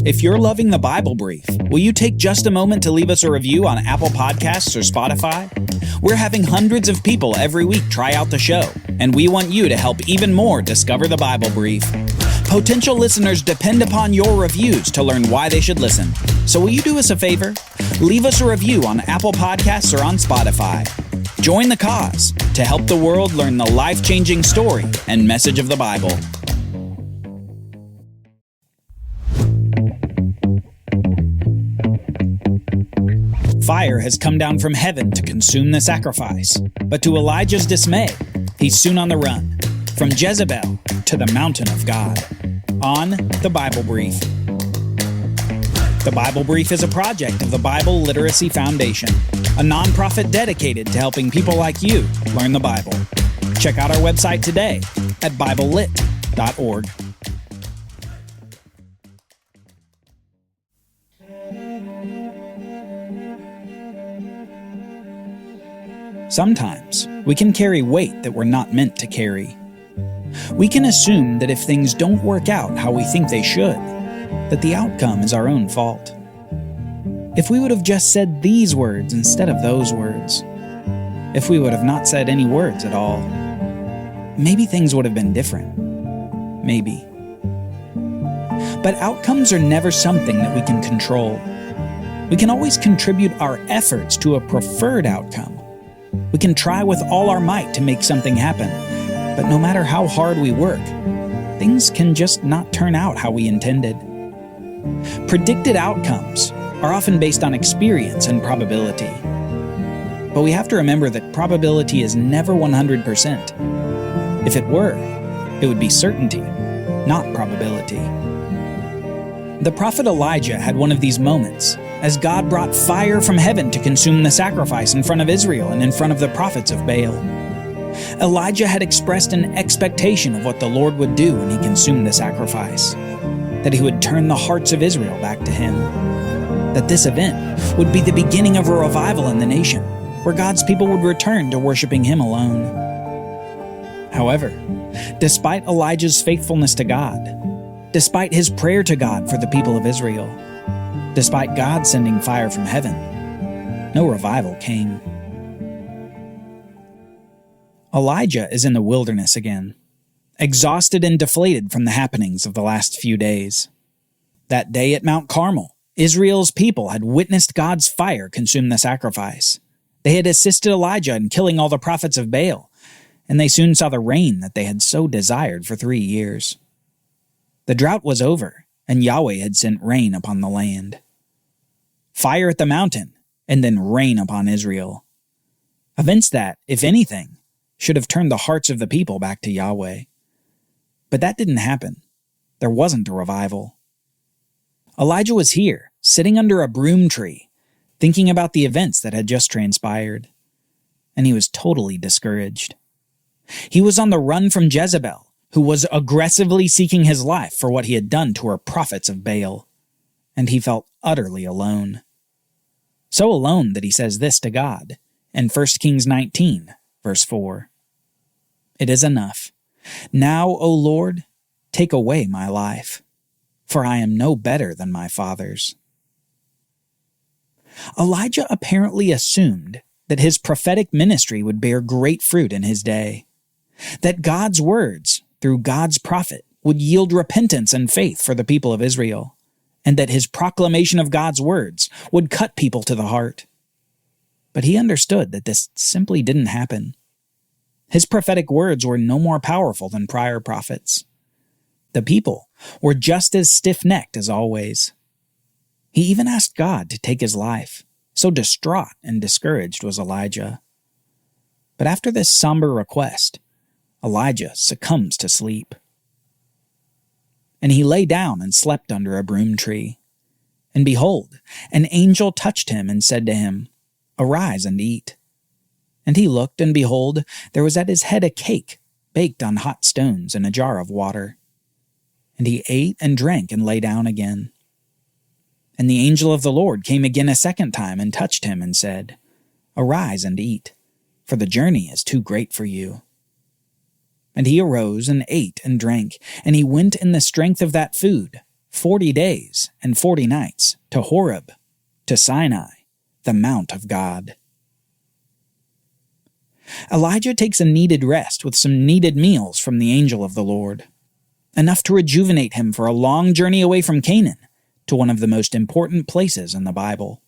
If you're loving the Bible Brief, will you take just a moment to leave us a review on Apple Podcasts or Spotify? We're having hundreds of people every week try out the show, and we want you to help even more discover the Bible Brief. Potential listeners depend upon your reviews to learn why they should listen. So will you do us a favor? Leave us a review on Apple Podcasts or on Spotify. Join the cause to help the world learn the life-changing story and message of the Bible. Fire has come down from heaven to consume the sacrifice. But to Elijah's dismay, he's soon on the run, from Jezebel to the mountain of God. On the Bible Brief. The Bible Brief is a project of the Bible Literacy Foundation, a nonprofit dedicated to helping people like you learn the Bible. Check out our website today at BibleLit.org. Sometimes we can carry weight that we're not meant to carry. We can assume that if things don't work out how we think they should, that the outcome is our own fault. If we would have just said these words instead of those words, if we would have not said any words at all, maybe things would have been different. Maybe. But outcomes are never something that we can control. We can always contribute our efforts to a preferred outcome. We can try with all our might to make something happen, but no matter how hard we work, things can just not turn out how we intended. Predicted outcomes are often based on experience and probability. But we have to remember that probability is never 100%. If it were, it would be certainty, not probability. The prophet Elijah had one of these moments, as God brought fire from heaven to consume the sacrifice in front of Israel and in front of the prophets of Baal. Elijah had expressed an expectation of what the Lord would do when he consumed the sacrifice, that he would turn the hearts of Israel back to him, that this event would be the beginning of a revival in the nation, where God's people would return to worshiping him alone. However, despite Elijah's faithfulness to God, despite his prayer to God for the people of Israel, despite God sending fire from heaven, no revival came. Elijah is in the wilderness again, exhausted and deflated from the happenings of the last few days. That day at Mount Carmel, Israel's people had witnessed God's fire consume the sacrifice. They had assisted Elijah in killing all the prophets of Baal, and they soon saw the rain that they had so desired for 3 years. The drought was over, and Yahweh had sent rain upon the land. Fire at the mountain, and then rain upon Israel. Events that, if anything, should have turned the hearts of the people back to Yahweh. But that didn't happen. There wasn't a revival. Elijah was here, sitting under a broom tree, thinking about the events that had just transpired. And he was totally discouraged. He was on the run from Jezebel, who was aggressively seeking his life for what he had done to her prophets of Baal. And he felt utterly alone. So alone that he says this to God in 1 Kings 19, verse 4. It is enough. Now, O Lord, take away my life, for I am no better than my fathers. Elijah apparently assumed that his prophetic ministry would bear great fruit in his day, that God's words, through God's prophet, would yield repentance and faith for the people of Israel, and that his proclamation of God's words would cut people to the heart. But he understood that this simply didn't happen. His prophetic words were no more powerful than prior prophets. The people were just as stiff-necked as always. He even asked God to take his life, so distraught and discouraged was Elijah. But after this somber request, Elijah succumbs to sleep. And he lay down and slept under a broom tree. And behold, an angel touched him and said to him, Arise and eat. And he looked, and behold, there was at his head a cake, baked on hot stones and a jar of water. And he ate and drank and lay down again. And the angel of the Lord came again a second time and touched him and said, Arise and eat, for the journey is too great for you. And he arose and ate and drank, and he went in the strength of that food 40 days and 40 nights, to Horeb, to Sinai, the mount of God. Elijah takes a needed rest with some needed meals from the angel of the Lord, enough to rejuvenate him for a long journey away from Canaan to one of the most important places in the Bible.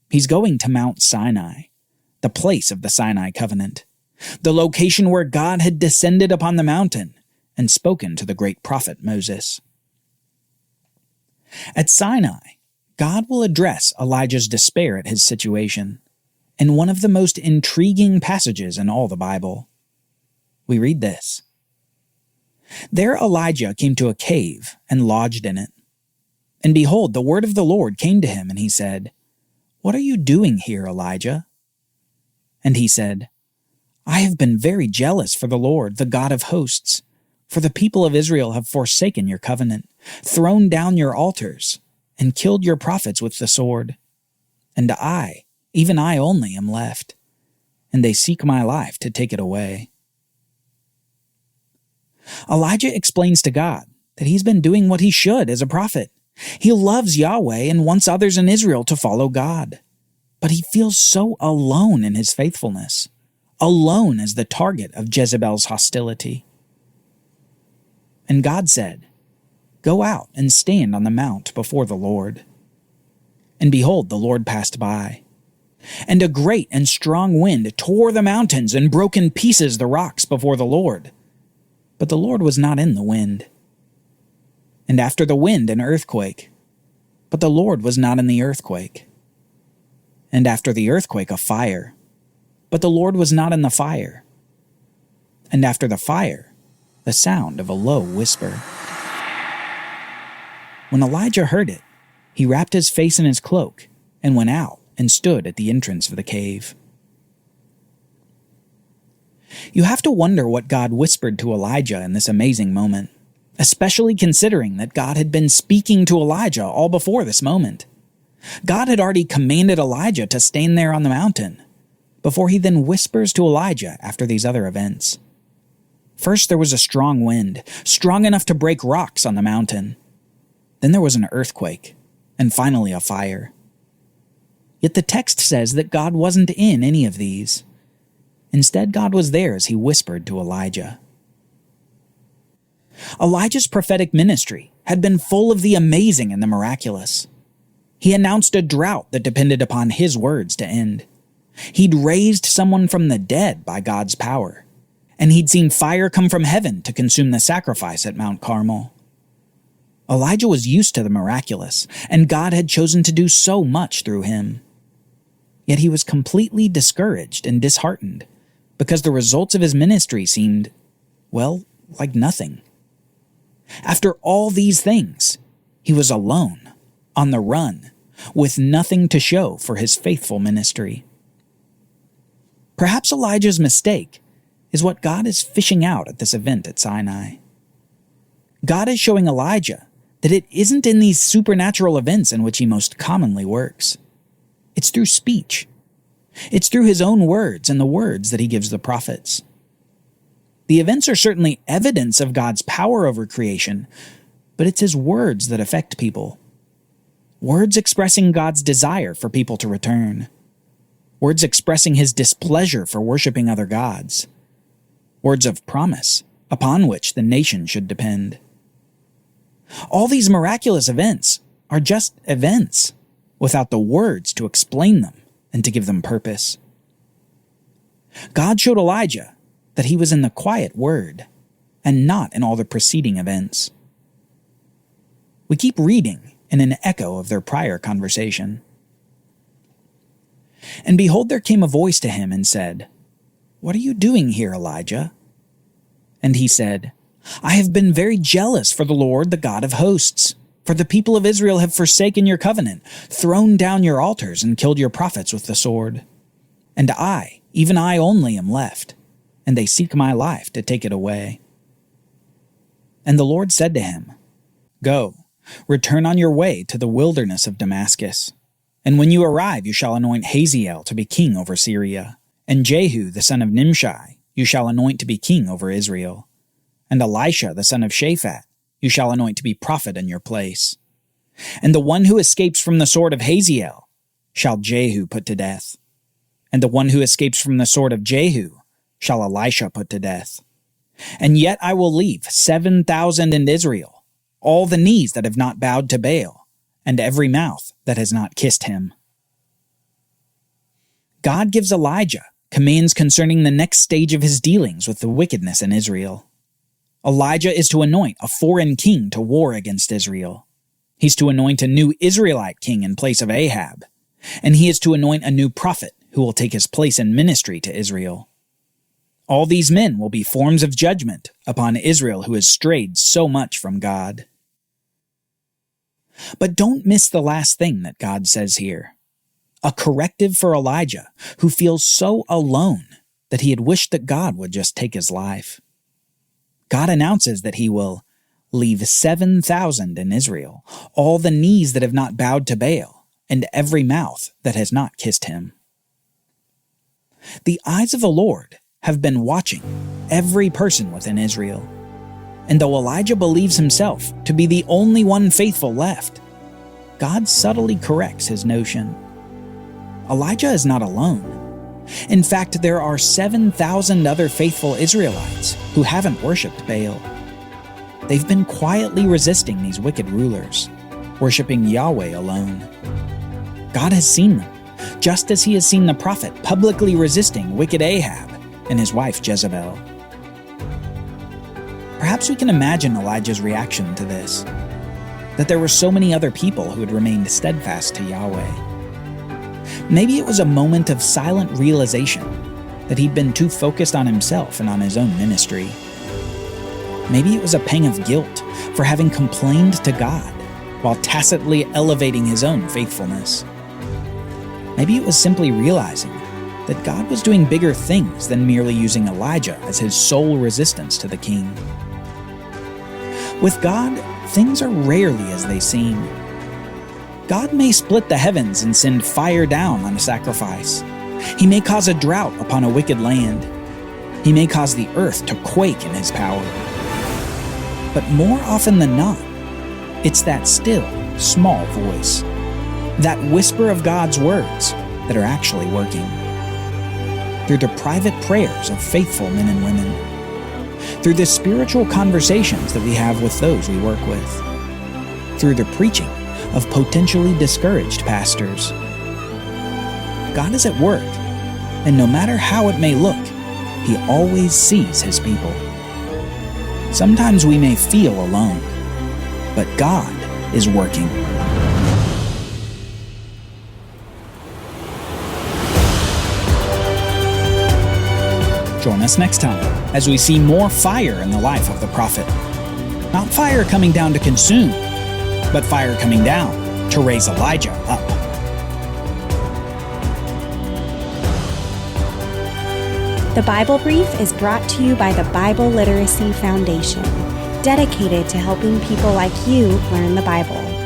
He's going to Mount Sinai, the place of the Sinai covenant, the location where God had descended upon the mountain and spoken to the great prophet Moses. At Sinai, God will address Elijah's despair at his situation in one of the most intriguing passages in all the Bible. We read this. There Elijah came to a cave and lodged in it. And behold, the word of the Lord came to him, and he said, "What are you doing here, Elijah?" And he said, "I have been very jealous for the Lord, the God of hosts, for the people of Israel have forsaken your covenant, thrown down your altars, and killed your prophets with the sword. And I, even I only, am left, and they seek my life to take it away." Elijah explains to God that he's been doing what he should as a prophet. He loves Yahweh and wants others in Israel to follow God. But he feels so alone in his faithfulness, alone as the target of Jezebel's hostility. And God said, "Go out and stand on the mount before the Lord." And behold, the Lord passed by. And a great and strong wind tore the mountains and broke in pieces the rocks before the Lord. But the Lord was not in the wind. And after the wind an earthquake. But the Lord was not in the earthquake. And after the earthquake a fire. But the Lord was not in the fire. And after the fire, the sound of a low whisper. When Elijah heard it, he wrapped his face in his cloak and went out and stood at the entrance of the cave. You have to wonder what God whispered to Elijah in this amazing moment, especially considering that God had been speaking to Elijah all before this moment. God had already commanded Elijah to stand there on the mountain, before he then whispers to Elijah after these other events. First there was a strong wind, strong enough to break rocks on the mountain. Then there was an earthquake, and finally a fire. Yet the text says that God wasn't in any of these. Instead, God was there as he whispered to Elijah. Elijah's prophetic ministry had been full of the amazing and the miraculous. He announced a drought that depended upon his words to end. He'd raised someone from the dead by God's power, and he'd seen fire come from heaven to consume the sacrifice at Mount Carmel. Elijah was used to the miraculous, and God had chosen to do so much through him. Yet he was completely discouraged and disheartened because the results of his ministry seemed, well, like nothing. After all these things, he was alone, on the run, with nothing to show for his faithful ministry. Perhaps Elijah's mistake is what God is fishing out at this event at Sinai. God is showing Elijah that it isn't in these supernatural events in which he most commonly works. It's through speech. It's through his own words and the words that he gives the prophets. The events are certainly evidence of God's power over creation, but it's his words that affect people. Words expressing God's desire for people to return. Words expressing his displeasure for worshiping other gods. Words of promise upon which the nation should depend. All these miraculous events are just events without the words to explain them and to give them purpose. God showed Elijah that he was in the quiet word and not in all the preceding events. We keep reading in an echo of their prior conversation. And behold, there came a voice to him and said, "What are you doing here, Elijah?" And he said, "I have been very jealous for the Lord, the God of hosts. For the people of Israel have forsaken your covenant, thrown down your altars, and killed your prophets with the sword. And I, even I only, am left, and they seek my life to take it away." And the Lord said to him, "Go, return on your way to the wilderness of Damascus. And when you arrive, you shall anoint Hazael to be king over Syria, and Jehu the son of Nimshi you shall anoint to be king over Israel, and Elisha the son of Shaphat you shall anoint to be prophet in your place. And the one who escapes from the sword of Hazael shall Jehu put to death. And the one who escapes from the sword of Jehu shall Elisha put to death. And yet I will leave 7,000 in Israel, all the knees that have not bowed to Baal, and every mouth that has not kissed him. God gives Elijah commands concerning the next stage of his dealings with the wickedness in Israel. Elijah is to anoint a foreign king to war against Israel. He's to anoint a new Israelite king in place of Ahab, and he is to anoint a new prophet who will take his place in ministry to Israel. All these men will be forms of judgment upon Israel who has strayed so much from God. But don't miss the last thing that God says here. A corrective for Elijah, who feels so alone that he had wished that God would just take his life. God announces that he will leave 7,000 in Israel, all the knees that have not bowed to Baal, and every mouth that has not kissed him. The eyes of the Lord have been watching every person within Israel, and though Elijah believes himself to be the only one faithful left, God subtly corrects his notion. Elijah is not alone. In fact, there are 7,000 other faithful Israelites who haven't worshipped Baal. They've been quietly resisting these wicked rulers, worshiping Yahweh alone. God has seen them, just as he has seen the prophet publicly resisting wicked Ahab and his wife Jezebel. Perhaps we can imagine Elijah's reaction to this, that there were so many other people who had remained steadfast to Yahweh. Maybe it was a moment of silent realization that he'd been too focused on himself and on his own ministry. Maybe it was a pang of guilt for having complained to God while tacitly elevating his own faithfulness. Maybe it was simply realizing that God was doing bigger things than merely using Elijah as his sole resistance to the king. With God, things are rarely as they seem. God may split the heavens and send fire down on a sacrifice. He may cause a drought upon a wicked land. He may cause the earth to quake in his power. But more often than not, it's that still, small voice, that whisper of God's words that are actually working. Through the private prayers of faithful men and women. Through the spiritual conversations that we have with those we work with. Through the preaching of potentially discouraged pastors. God is at work, and no matter how it may look, he always sees his people. Sometimes we may feel alone, but God is working. Join us next time as we see more fire in the life of the prophet. Not fire coming down to consume, but fire coming down to raise Elijah up. The Bible Brief is brought to you by the Bible Literacy Foundation, dedicated to helping people like you learn the Bible.